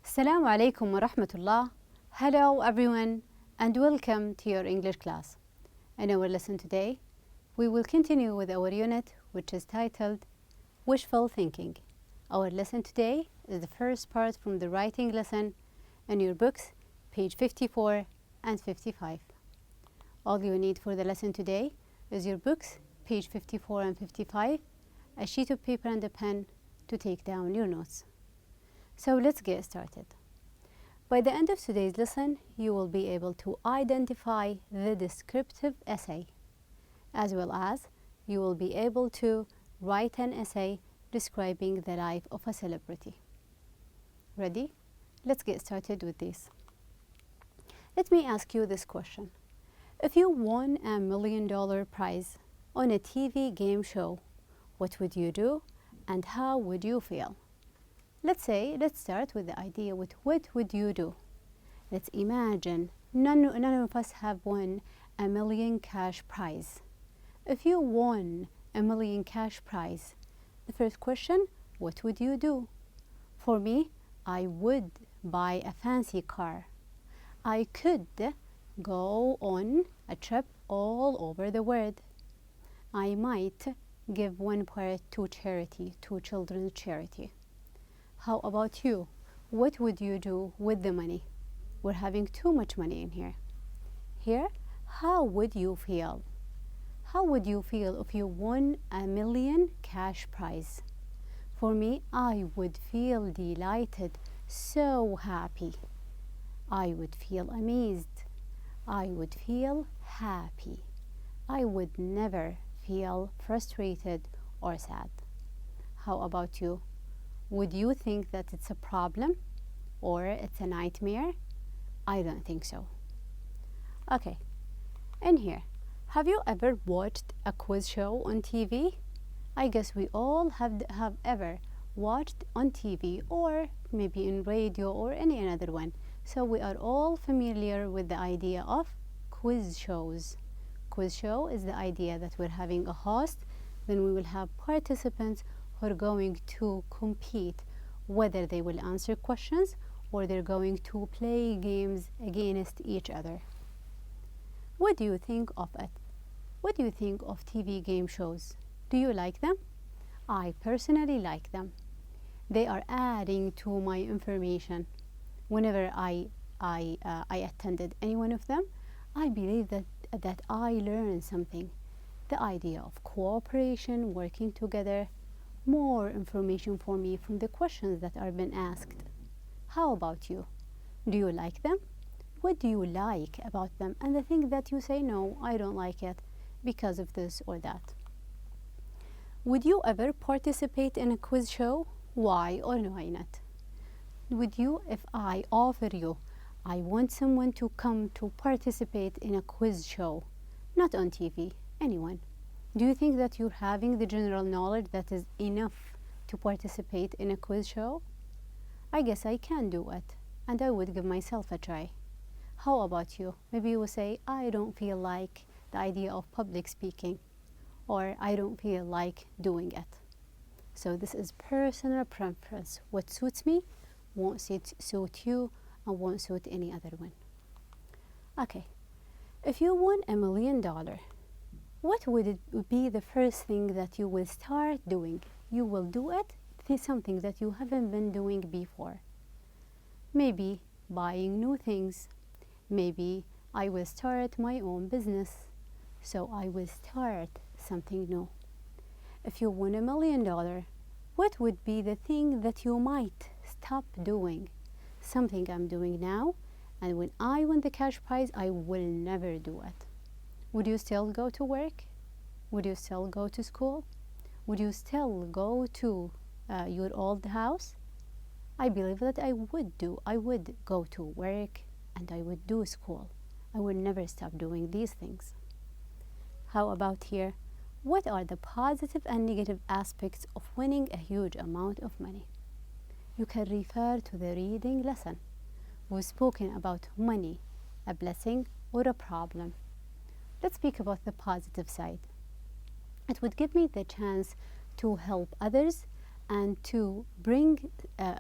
Assalamu alaikum wa rahmatullah. Hello everyone and welcome to your English class. In our lesson today, we will continue with our unit which is titled Wishful Thinking. Our lesson today is the first part from the writing lesson in your books, page 54 and 55. All you need for the lesson today is your books, page 54 and 55, a sheet of paper and a pen to take down your notes. So let's get started. By the end of today's lesson, you will be able to identify the descriptive essay, as well as you will be able to write an essay describing the life of a celebrity. Ready? Let's get started with this. Let me ask you this question. If you won $1 million prize on a TV game show, what would you do and how would you feel? Let's start with the idea with what would you do? Let's imagine none of us have won $1 million cash prize. If you won $1 million cash prize, the first question, what would you do? For me, I would buy a fancy car. I could go on a trip all over the world. I might give one part to charity, to children's charity. How about you? What would you do with the money? We're having too much money in here. Here, how would you feel? How would you feel if you won $1 million cash prize? For me, I would feel delighted, so happy. I would feel amazed. I would feel happy. I would never feel frustrated or sad. How about you? Would you think that it's a problem or it's a nightmare? I don't think so. Okay, in here, have you ever watched a quiz show on TV? I guess we all have ever watched on TV or maybe in radio or any another one. So we are all familiar with the idea of quiz shows. Quiz show is the idea that we're having a host, then we will have participants who are going to compete, whether they will answer questions or they're going to play games against each other. What do you think of it? What do you think of TV game shows? Do you like them? I personally like them. They are adding to my information. Whenever I attended any one of them, I believe that I learned something. The idea of cooperation, working together, more information for me from the questions that are being asked. How about you? Do you like them? What do you like about them? And the thing that you say, no, I don't like it because of this or that. Would you ever participate in a quiz show? Why or why not? Would you, if I offer you, I want someone to come to participate in a quiz show, not on TV, anyone. Do you think that you're having the general knowledge that is enough to participate in a quiz show? I guess I can do it, and I would give myself a try. How about you? Maybe you will say, I don't feel like the idea of public speaking, or I don't feel like doing it. So this is personal preference. What suits me won't suit you and won't suit any other one. Okay, if you won $1 million, what would it be the first thing that you will start doing? You will do it, something that you haven't been doing before. Maybe buying new things. Maybe I will start my own business. So I will start something new. If you won $1 million, what would be the thing that you might stop doing? Something I'm doing now, and when I win the cash prize, I will never do it. Would you still go to work? Would you still go to school? Would you still go to your old house? I believe that I would go to work and I would do school. I would never stop doing these things. How about here? What are the positive and negative aspects of winning a huge amount of money? You can refer to the reading lesson. We've spoken about money, a blessing or a problem. Let's speak about the positive side. It would give me the chance to help others and to bring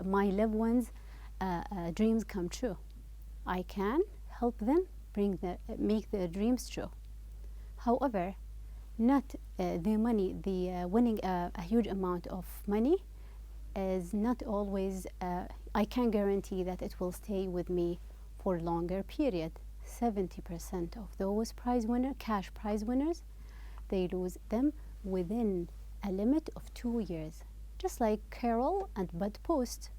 my loved ones dreams come true. I can help them make their dreams true. However, not the money, winning a huge amount of money is not always, I can guarantee that it will stay with me for a longer period. 70% of those cash prize winners, they lose them within a limit of 2 years. Just like Carol and Bud Post,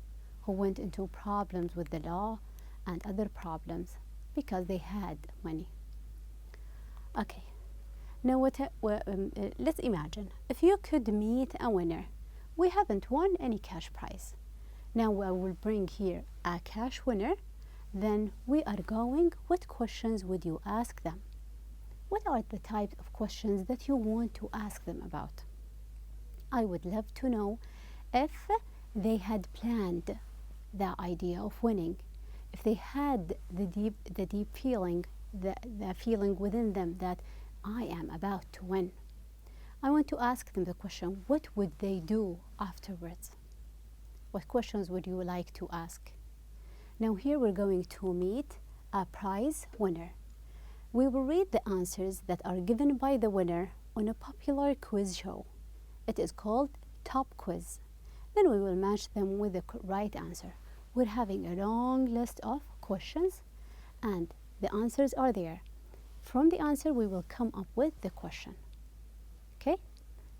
who went into problems with the law and other problems because they had money. Okay, now let's imagine if you could meet a winner. We haven't won any cash prize. Now I will bring here a cash winner. Then we are going, what questions would you ask them? What are the types of questions that you want to ask them about? I would love to know if they had planned the idea of winning, if they had the deep feeling, the feeling within them that I am about to win. I want to ask them the question, what would they do afterwards? What questions would you like to ask? Now here we're going to meet a prize winner. We will read the answers that are given by the winner on a popular quiz show. It is called Top Quiz. Then we will match them with the right answer. We're having a long list of questions and the answers are there. From the answer we will come up with the question. Okay,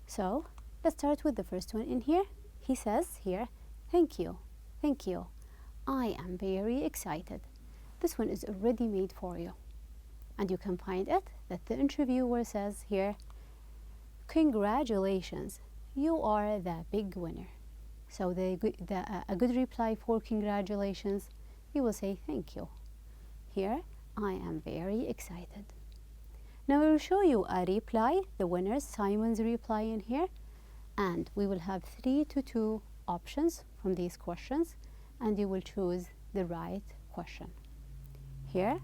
so let's start with the first one in here. He says here, thank you. I am very excited. This one is already made for you. And you can find it that the interviewer says here, congratulations, you are the big winner. So a good reply for congratulations, you will say thank you. Here, I am very excited. Now I will show you a reply, the winner, Simon's reply in here. And we will have 3 to 2 options from these questions. And you will choose the right question. Here,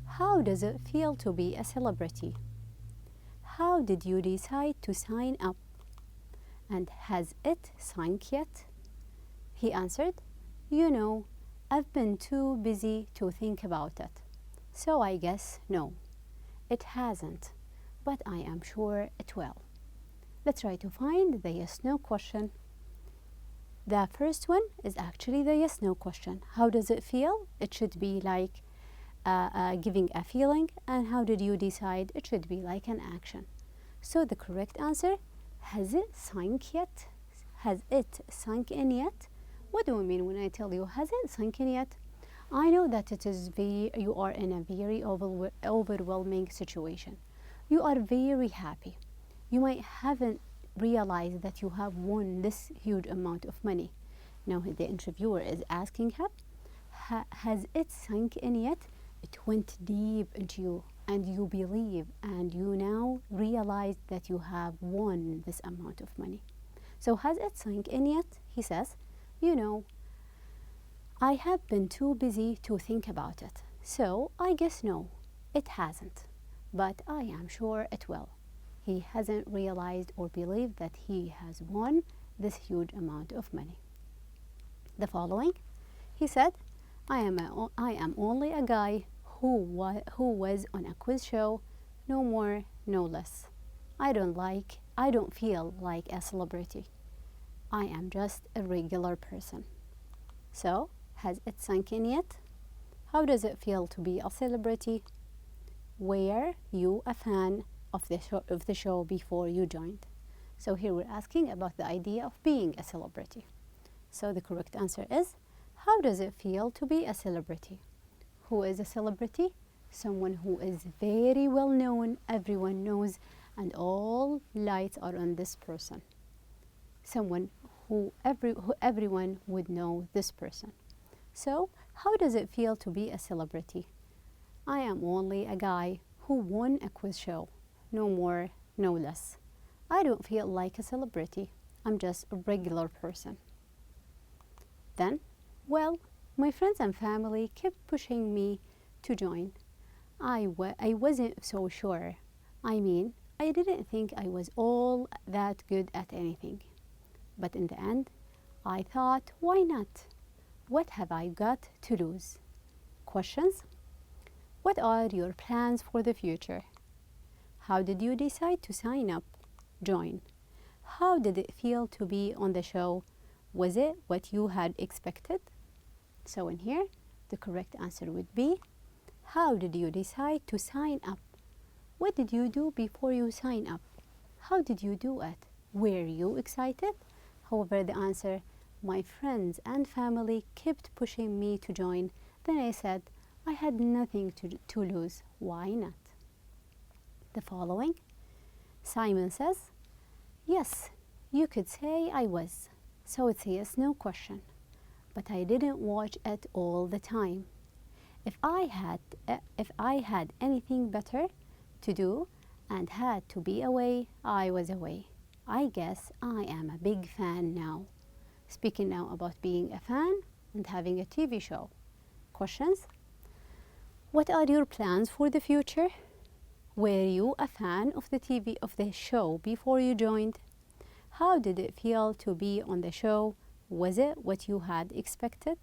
how does it feel to be a celebrity? How did you decide to sign up? And has it sunk yet? He answered, you know, I've been too busy to think about it. So I guess no, it hasn't, but I am sure it will. Let's try to find the yes-no question. The first one is actually the yes-no question. How does it feel? It should be like giving a feeling. And how did you decide? It should be like an action. So the correct answer, has it sunk yet? Has it sunk in yet? What do I mean when I tell you, has it sunk in yet? I know that you are in a very overwhelming situation. You are very happy. You might haven't realized that you have won this huge amount of money. Now the interviewer is asking him, has it sunk in yet? It went deep into you and you believe and you now realize that you have won this amount of money. So has it sunk in yet? He says, you know, I have been too busy to think about it. So I guess no, it hasn't, but I am sure it will. He hasn't realized or believed that he has won this huge amount of money. The following, he said, I am only a guy who was on a quiz show, no more, no less. I don't feel like a celebrity. I am just a regular person. So, has it sunk in yet? How does it feel to be a celebrity? Were you a fan of the show before you joined? So here we're asking about the idea of being a celebrity. So the correct answer is, how does it feel to be a celebrity? Who is a celebrity? Someone who is very well known, everyone knows, and all lights are on this person. Someone who everyone would know this person. So how does it feel to be a celebrity? I am only a guy who won a quiz show, no more, no less. I don't feel like a celebrity. I'm just a regular person. Then, well, my friends and family kept pushing me to join. I wasn't so sure. I mean, I didn't think I was all that good at anything. But in the end, I thought, why not? What have I got to lose? Questions. What are your plans for the future? How did you decide to sign up? Join. How did it feel to be on the show? Was it what you had expected? So in here, the correct answer would be, how did you decide to sign up? What did you do before you sign up? How did you do it? Were you excited? However, the answer, my friends and family kept pushing me to join. Then I said, I had nothing to lose. Why not? The following, Simon says, yes, you could say I was. So it's a yes/no question. But I didn't watch it all the time. If I had anything better to do and had to be away, I was away. I guess I am a big fan now. Speaking now about being a fan and having a TV show. Questions? What are your plans for the future? Were you a fan of the show before you joined? How did it feel to be on the show? Was it what you had expected?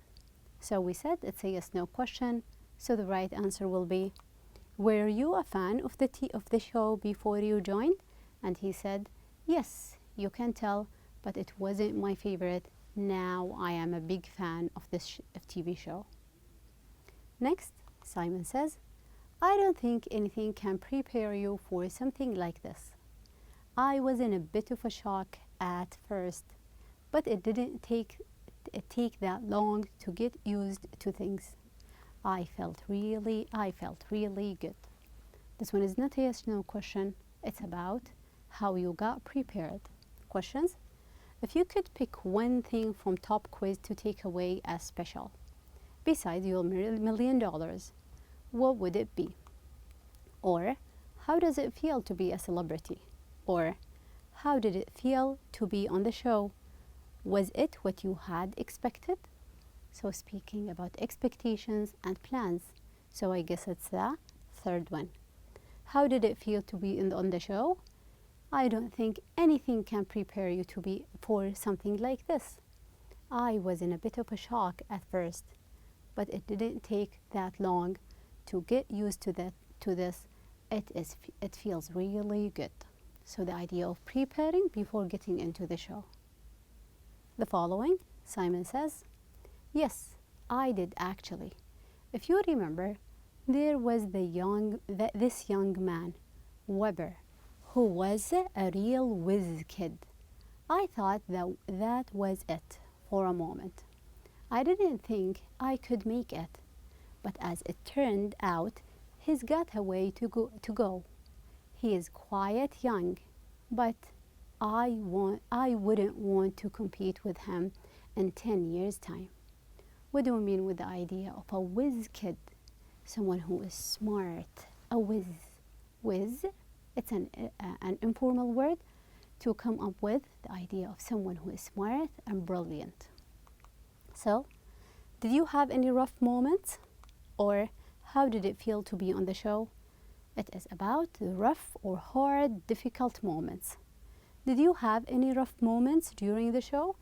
So we said it's a yes/no question. So the right answer will be, were you a fan of the show before you joined? And he said, yes, you can tell, but it wasn't my favorite. Now I am a big fan of this TV show. Next, Simon says, I don't think anything can prepare you for something like this. I was in a bit of a shock at first, but it didn't take that long to get used to things. I felt really good. This one is not a yes/no question. It's about how you got prepared. Questions? If you could pick one thing from top quiz to take away as special, besides your $1 million, what would it be? Or, how does it feel to be a celebrity? Or, how did it feel to be on the show? Was it what you had expected? So speaking about expectations and plans, so I guess it's the third one. How did it feel to be on the show? I don't think anything can prepare you for something like this. I was in a bit of a shock at first, but it didn't take that long to get used to this. It feels really good. So the idea of preparing before getting into the show. The following, Simon says, yes, I did actually. If you remember, there was this young man, Weber, who was a real whiz kid. I thought that was it for a moment. I didn't think I could make it, but as it turned out, he's got a way to go. He is quite young, but I wouldn't want to compete with him in 10 years' time. What do we mean with the idea of a whiz kid? Someone who is smart, a whiz. Whiz, it's an informal word to come up with the idea of someone who is smart and brilliant. So, did you have any rough moments? Or how did it feel to be on the show? It is about the rough or hard, difficult moments. Did you have any rough moments during the show?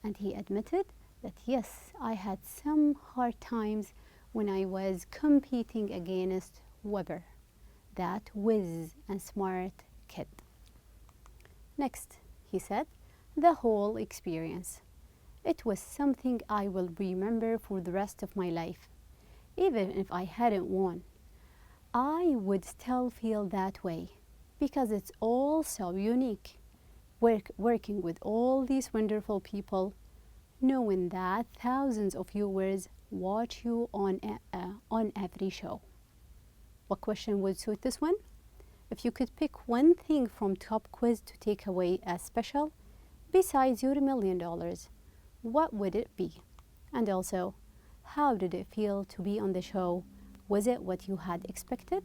And he admitted that yes, I had some hard times when I was competing against Weber, that whiz and smart kid. Next, he said, the whole experience. It was something I will remember for the rest of my life. Even if I hadn't won, I would still feel that way because it's all so unique. Working with all these wonderful people, knowing that thousands of viewers watch you on every show. What question would suit this one? If you could pick one thing from top quiz to take away as special, besides your $1 million, what would it be? And also, how did it feel to be on the show? Was it what you had expected?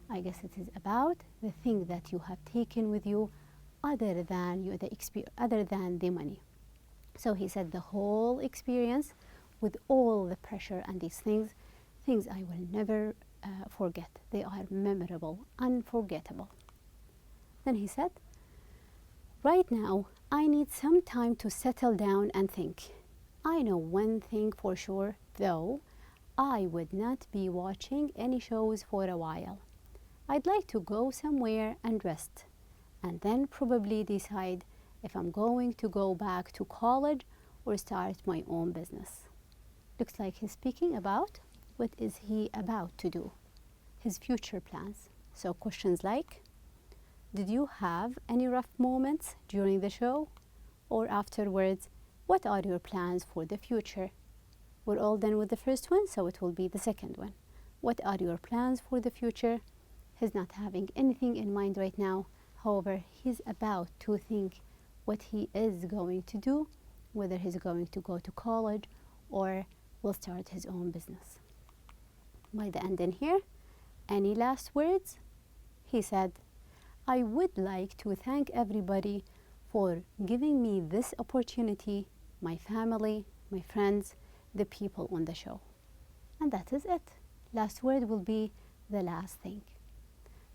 I guess it is about the thing that you have taken with you other than the money. So he said the whole experience with all the pressure and these things I will never forget. They are memorable, unforgettable. Then he said, right now I need some time to settle down and think. I know one thing for sure, though, I would not be watching any shows for a while. I'd like to go somewhere and rest, and then probably decide if I'm going to go back to college or start my own business. Looks like he's speaking about what is he about to do, his future plans. So questions like, did you have any rough moments during the show? Or afterwards, what are your plans for the future? We're all done with the first one, so it will be the second one. What are your plans for the future? He's not having anything in mind right now. However, he's about to think what he is going to do, whether he's going to go to college or will start his own business. By the end in here, any last words? He said, I would like to thank everybody for giving me this opportunity, my family, my friends, the people on the show. And that is it. Last word will be the last thing.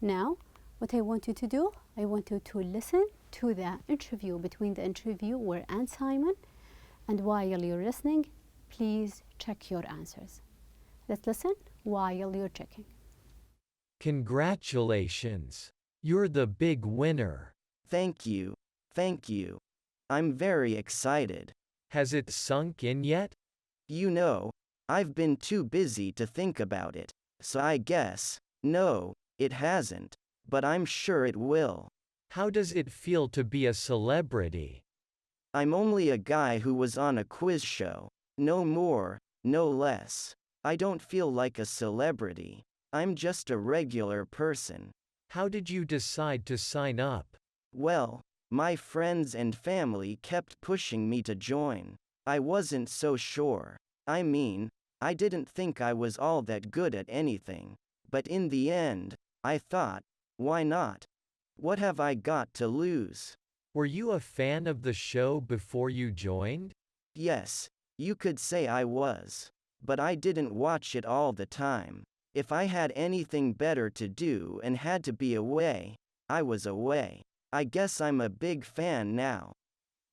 Now, what I want you to do, I want you to listen to the interview between the interviewer and Simon. And while you're listening, please check your answers. Let's listen while you're checking. Congratulations. You're the big winner. Thank you. Thank you. I'm very excited. Has it sunk in yet? You know, I've been too busy to think about it, so I guess, no, it hasn't, but I'm sure it will. How does it feel to be a celebrity? I'm only a guy who was on a quiz show. No more, no less. I don't feel like a celebrity. I'm just a regular person. How did you decide to sign up? Well, my friends and family kept pushing me to join. I wasn't so sure. I mean, I didn't think I was all that good at anything. But in the end, I thought, why not? What have I got to lose? Were you a fan of the show before you joined? Yes, you could say I was. But I didn't watch it all the time. If I had anything better to do and had to be away, I was away. I guess I'm a big fan now.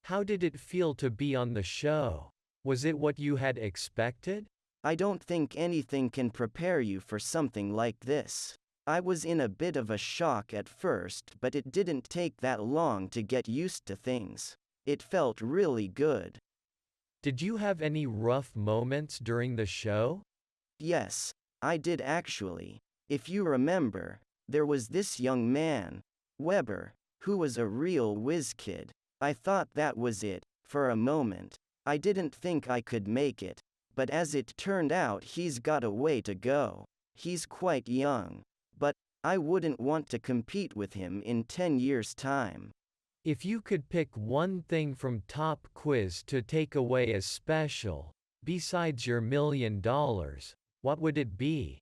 How did it feel to be on the show? Was it what you had expected? I don't think anything can prepare you for something like this. I was in a bit of a shock at first, but it didn't take that long to get used to things. It felt really good. Did you have any rough moments during the show? Yes, I did actually. If you remember, there was this young man, Weber, who was a real whiz kid. I thought that was it, for a moment. I didn't think I could make it, but as it turned out, he's got a way to go. He's quite young, but I wouldn't want to compete with him in 10 years' time. If you could pick one thing from Top Quiz to take away as special, besides your $1 million, what would it be?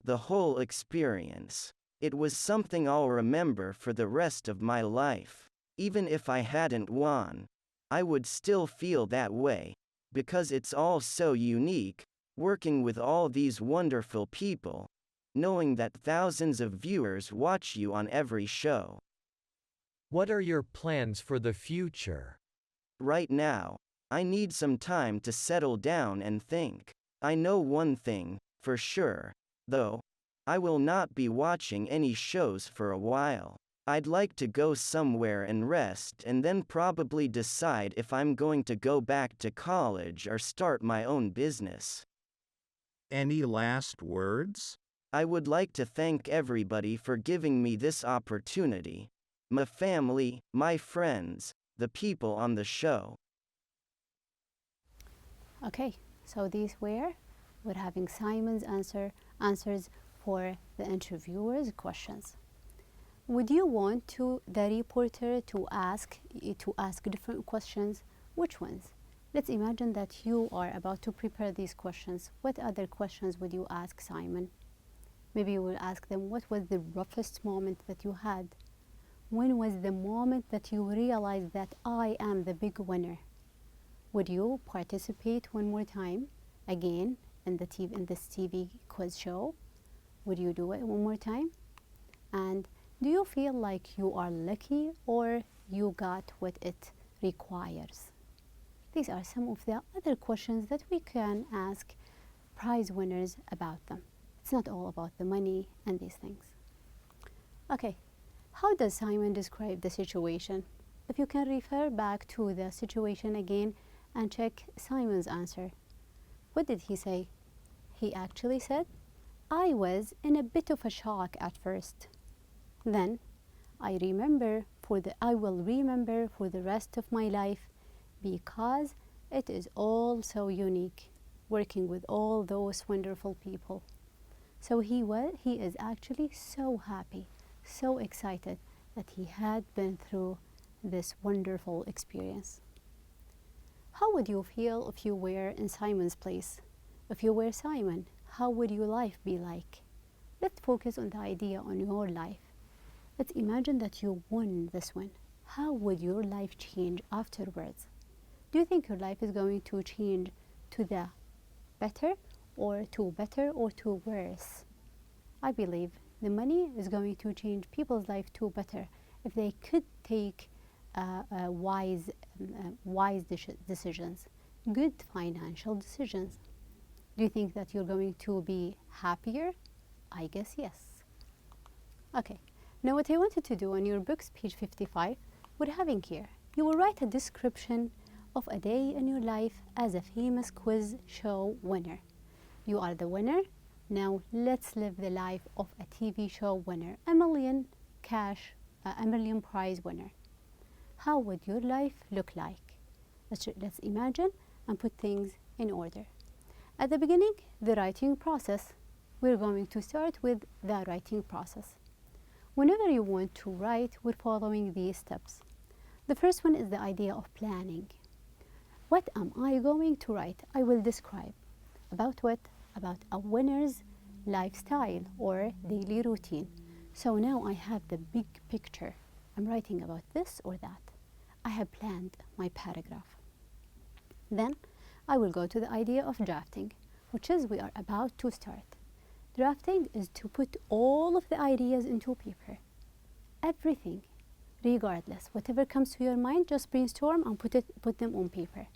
The whole experience. It was something I'll remember for the rest of my life. Even if I hadn't won, I would still feel that way, because it's all so unique, working with all these wonderful people, knowing that thousands of viewers watch you on every show. What are your plans for the future? Right now, I need some time to settle down and think. I know one thing, for sure, though. I will not be watching any shows for a while. I'd like to go somewhere and rest and then probably decide if I'm going to go back to college or start my own business. Any last words? I would like to thank everybody for giving me this opportunity. My family, my friends, the people on the show. Okay, so these we're having Simon's answers for the interviewer's questions. Would you want the reporter to ask different questions? Which ones? Let's imagine that you are about to prepare these questions. What other questions would you ask Simon? Maybe you will ask them, what was the roughest moment that you had? When was the moment that you realized that I am the big winner? Would you participate one more time, again, in this TV quiz show? Would you do it one more time? And do you feel like you are lucky or you got what it requires? These are some of the other questions that we can ask prize winners about them. It's not all about the money and these things. Okay, how does Simon describe the situation? If you can refer back to the situation again and check Simon's answer. What did he say? He actually said, I was in a bit of a shock at first. Then, I will remember for the rest of my life because it is all so unique, working with all those wonderful people. So he is actually so happy, so excited that he had been through this wonderful experience. How would you feel if you were in Simon's place? If you were Simon, how would your life be like? Let's focus on the idea on your life. Let's imagine that you won this one. How would your life change afterwards? Do you think your life is going to change to the better or to worse? I believe the money is going to change people's life to better if they could take wise decisions, good financial decisions. Do you think that you're going to be happier? I guess yes. Okay, now what I wanted to do on your books, page 55, we're having here, you will write a description of a day in your life as a famous quiz show winner. You are the winner. Now let's live the life of a TV show winner, a million prize winner. How would your life look like? Let's imagine and put things in order. At the beginning, the writing process. We're going to start with the writing process. Whenever you want to write, we're following these steps. The first one is the idea of planning. What am I going to write? I will describe. About what? About a winner's lifestyle or daily routine. So now I have the big picture. I'm writing about this or that. I have planned my paragraph. Then I will go to the idea of drafting, which is we are about to start. Drafting is to put all of the ideas into paper. Everything, regardless, whatever comes to your mind, just brainstorm and put them on paper.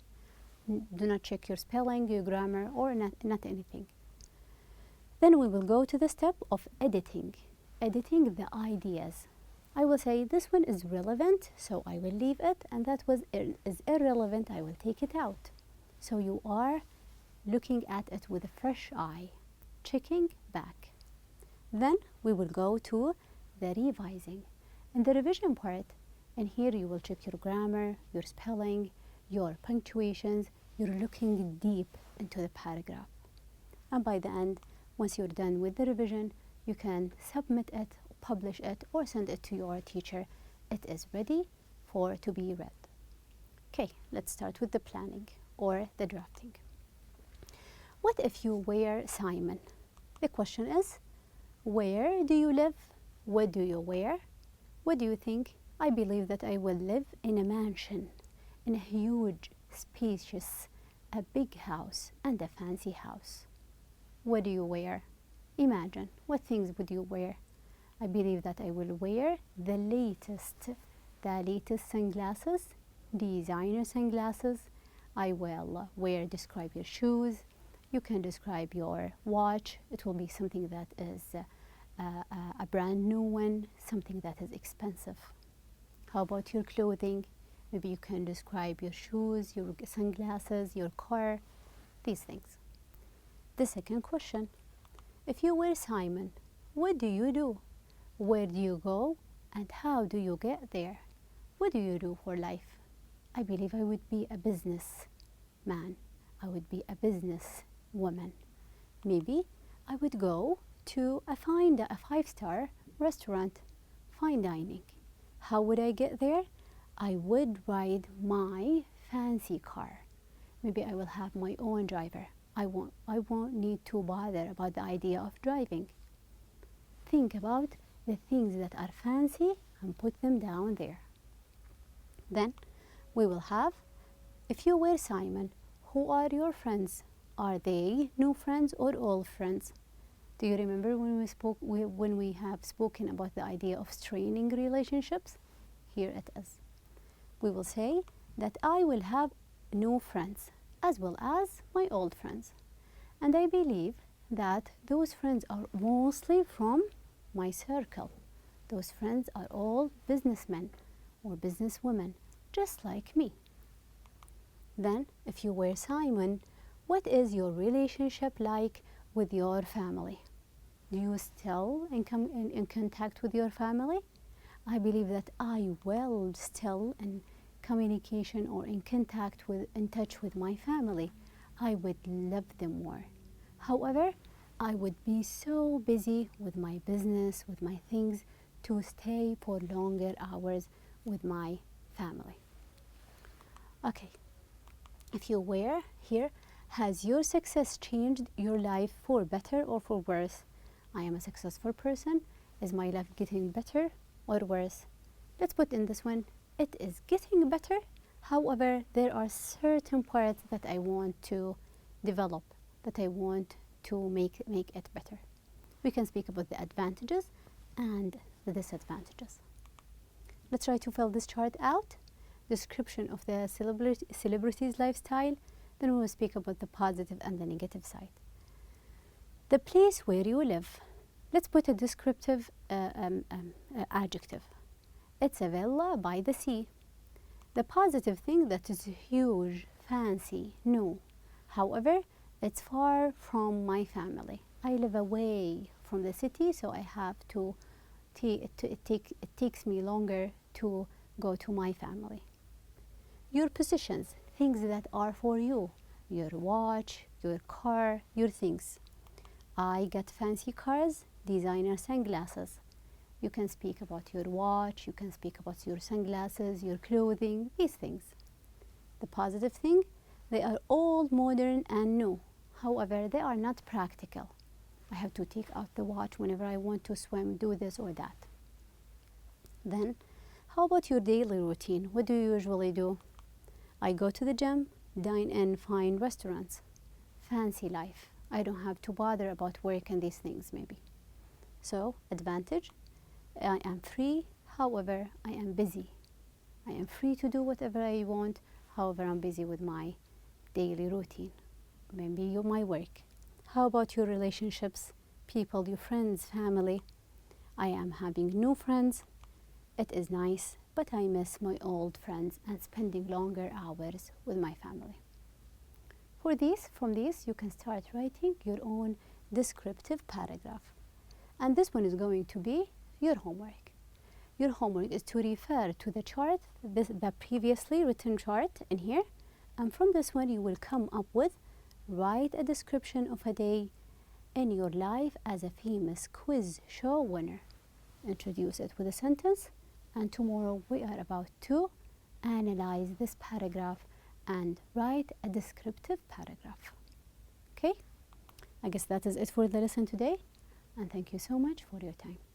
Do not check your spelling, your grammar, or not anything. Then we will go to the step of editing the ideas. I will say this one is relevant, so I will leave it, and that is irrelevant, I will take it out. So you are looking at it with a fresh eye, checking back. Then we will go to the revising. In the revision part, and here you will check your grammar, your spelling, your punctuations. You're looking deep into the paragraph. And by the end, once you're done with the revision, you can submit it, publish it, or send it to your teacher. It is ready to be read. Okay, let's start with the planning or the drafting. What if you were Simon? The question is, where do you live? What do you wear? What do you think? I believe that I will live in a mansion, in a huge, spacious, a big house and a fancy house. What do you wear? Imagine, what things would you wear? I believe that I will wear the latest sunglasses, designer sunglasses. I will describe your shoes. You can describe your watch. It will be something that is a brand new one, something that is expensive. How about your clothing? Maybe you can describe your shoes, your sunglasses, your car, these things. The second question, if you were Simon, what do you do? Where do you go? And how do you get there? What do you do for life? I believe I would be a businessman. I would be a business woman. Maybe I would go to find a 5-star restaurant, fine dining. How would I get there? I would ride my fancy car. Maybe I will have my own driver. I won't need to bother about the idea of driving. Think about the things that are fancy and put them down there. Then we will have, if you were Simon, who are your friends? Are they new friends or old friends? Do you remember when we have spoken about the idea of straining relationships? Here it is. We will say that I will have new friends as well as my old friends. And I believe that those friends are mostly from my circle. Those friends are all businessmen or businesswomen, just like me. Then, if you were Simon, what is your relationship like with your family? Do you still in contact with your family? I believe that I will still in communication or in touch with my family. I would love them more. However, I would be so busy with my business, with my things, to stay for longer hours with my family. Okay, if you were here, has your success changed your life for better or for worse? I am a successful person. Is my life getting better or worse? Let's put in this one. It is getting better. However, there are certain parts that I want to develop, that I want to make it better. We can speak about the advantages and the disadvantages. Let's try to fill this chart out. Description of the celebrity's lifestyle. Then we will speak about the positive and the negative side. The place where you live. Let's put a descriptive adjective. It's a villa by the sea. The positive thing, that is huge, fancy, new. However, it's far from my family. I live away from the city, so I have to, it takes me longer to go to my family. Your possessions, things that are for you. Your watch, your car, your things. I get fancy cars, designer sunglasses. You can speak about your watch, you can speak about your sunglasses, your clothing, these things. The positive thing, they are all modern and new. However, they are not practical. I have to take out the watch whenever I want to swim, do this or that. Then, how about your daily routine? What do you usually do? I go to the gym, dine in fine restaurants. Fancy life. I don't have to bother about work and these things maybe. So, advantage, I am free, however, I am busy. I am free to do whatever I want, however, I'm busy with my daily routine. Maybe my work. How about your relationships, people, your friends, family? I am having new friends. It is nice, but I miss my old friends and spending longer hours with my family. From these, you can start writing your own descriptive paragraph. And this one is going to be your homework. Your homework is to refer to the chart, the previously written chart in here. And from this one, you will come up with, write a description of a day in your life as a famous quiz show winner. Introduce it with a sentence. And tomorrow we are about to analyze this paragraph and write a descriptive paragraph. Okay? I guess that is it for the lesson today. And thank you so much for your time.